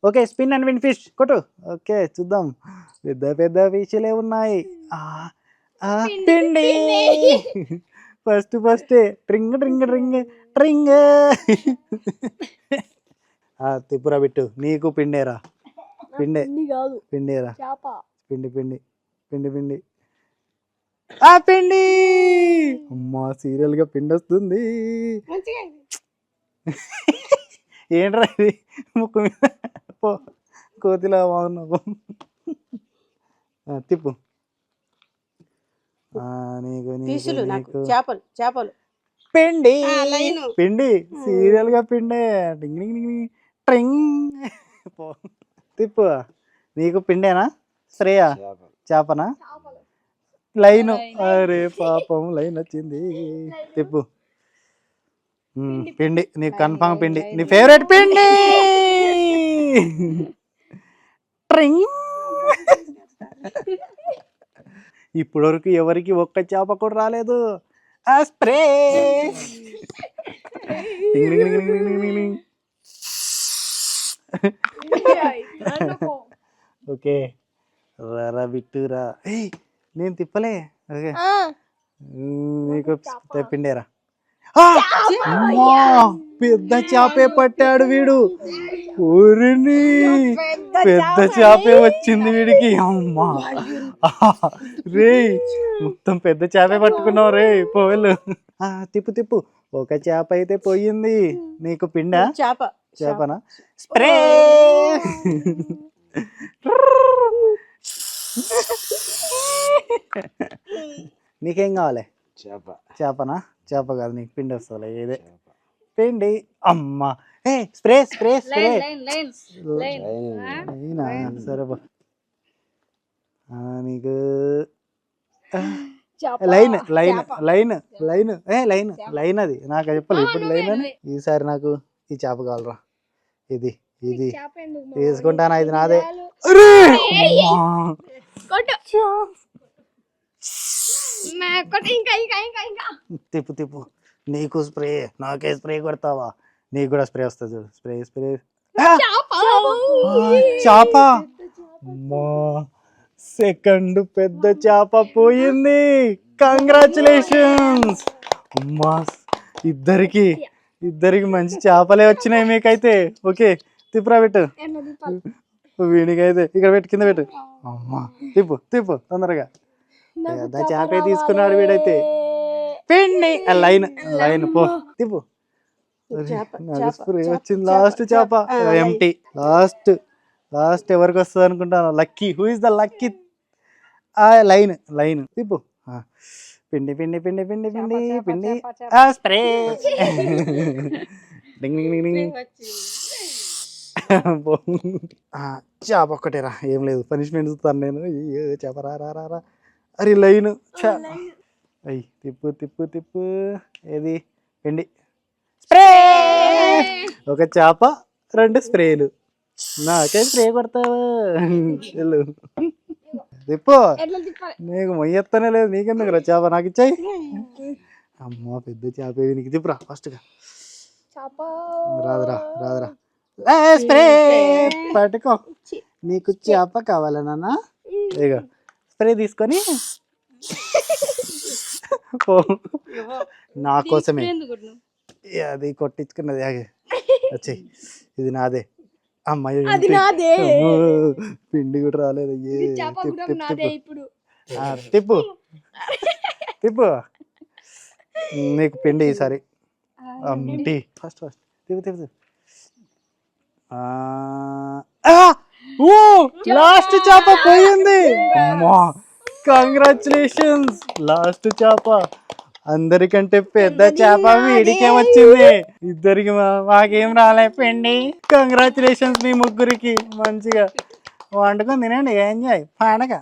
Okay, spin and win fish కొట్టు. Okay, చూద్దాం. పెద్ద పెద్ద ఫిష్లే ఉన్నాయి. ఆ, ఆ, పిండి. ఫస్ట్ ట్రింగ్ ట్రింగ్ ట్రింగ్ ట్రింగ్. తిప్పురా బిట్టు, నీకు పిండేరా. పిండే పిండేరా. పిండి పిండి పిండి పిండి. పిండి. అమ్మా, సీరియల్ గా పిండి వస్తుంది. ఏంట్రా ఇది ముక్కు మీద పో, కోతిలా బాగున్నావు. తిప్పు. నీకు నీకు చేపలు పిండి పిండి, సీరియల్ గా పిండే. ట్రింగ్. పో, తిప్పు. నీకు పిండేనా శ్రేయ? చేపనా? లైన్. అరే పాపం, లైన్ వచ్చింది. తిప్పు. పిండి, నీకు కన్ఫామ్ పిండి. నీ ఫేవరెట్ పిండి. ట్రింగ్. ఇప్పటి వరకు ఎవరికి ఒక్క చేప కూడా రాలేదు. స్ప్రే. ఓకే, రా బిట్టురా. నేను తిప్పలే. ఓకే, నీకు పిండేరా. పెద్ద చేపే పట్టాడు వీడు. ఊరిని పెద్ద చేపే వచ్చింది వీడికి. అమ్మా రే, మొత్తం పెద్ద చేపే పట్టుకున్నావు రే. పోవెళ్ళు. తిప్పు తిప్పు. ఒక చేప అయితే పోయింది. నీకు పిండా? చేపనా? స్ప్రే. నీకేం కావాలి? చేపనా? చేప కాదు, నీకు పిండి వస్తుంది. ఏదే పిండి. అమ్మా, స్ప్రే స్ప్రే స్ప్రే. సరే బా. నీకు line line line line line line. అది నాకు చెప్పాలి ఇప్పుడు లైన్ అని. ఈసారి నాకు ఈ చేప కావాలరా. ఇది ఇది తీసుకుంటానా? ఇది నాదే. తిప్పు తిప్పు. నీకు స్ప్రే, నాకే స్ప్రే కొడతావా? నీకు కూడా స్ప్రే వస్తుంది చూడు. Spray spray. చేప. సెకండ్ పెద్ద చేప పోయింది. కంగ్రాచులేషన్స్. అమ్మా, ఇద్దరికి మంచి చేపలే వచ్చినాయి మీకైతే. ఓకే, తిప్పురా పెట్టు. వీడికైతే ఇక్కడ పెట్టు, కింద పెట్టు. అమ్మా, తిప్పు తిప్పు తొందరగా. పెద్ద చేపే తీసుకున్నాడు వీడైతే. పిండి. Line line. పో, తిప్పు. స్ప్రే వచ్చింది. లాస్ట్ చేప ఎంటీ. లాస్ట్ ఎవరికి వస్తుంది అనుకుంటాను? Lucky. Who is the lucky? Line line. తిప్పు. పిండి పిండి పిండి పిండి పిండి పిండి. స్ప్రే. చేప ఒక్కటేరా, ఏం లేదు. పనిష్మెంట్ ఇస్తాను నేను. చేప రా రా రా. అరే లైన్. అయ్యి తిప్పు తిప్పు తిప్పు. ఏది? పిండి. స్ప్రే. ఒక చేప, 2 స్ప్రేలు. నాకే స్ప్రే కొడతావు. తిప్పు. నీకు మొయ్యత్తనే లేదు. నీకెందుకు రా చేప? నాకు ఇచ్చాయి. అమ్మా, పెద్ద చేప నీకు. తిప్పురా ఫస్ట్గా. రాదురా రాదురా. స్ప్రే పట్టుకో. నీకు చేప కావాలా నాన్న? ఇగో స్ప్రే తీసుకొని నా కోసమే అది కొట్టించుకున్నది. వచ్చేయి, ఇది నాదే. అమ్మాయి పిండి కూడా రాలేదు. తిప్పు తిప్పు. నీకు పిండి ఈసారి. ఫస్ట్ తిప్పు తిప్పు. లాస్ట్ చేప పోయింది. అమ్మా, కంగ్రాచులేషన్స్. లాస్ట్ చేప. అందరికంటే పెద్ద చేప వీడికే వచ్చింది. ఇద్దరికి మాకేం రాలే పిండి. కంగ్రాచులేషన్స్ మీ ముగ్గురికి. మంచిగా వండుకొని తినండి. ఎంజాయ్. పండగ.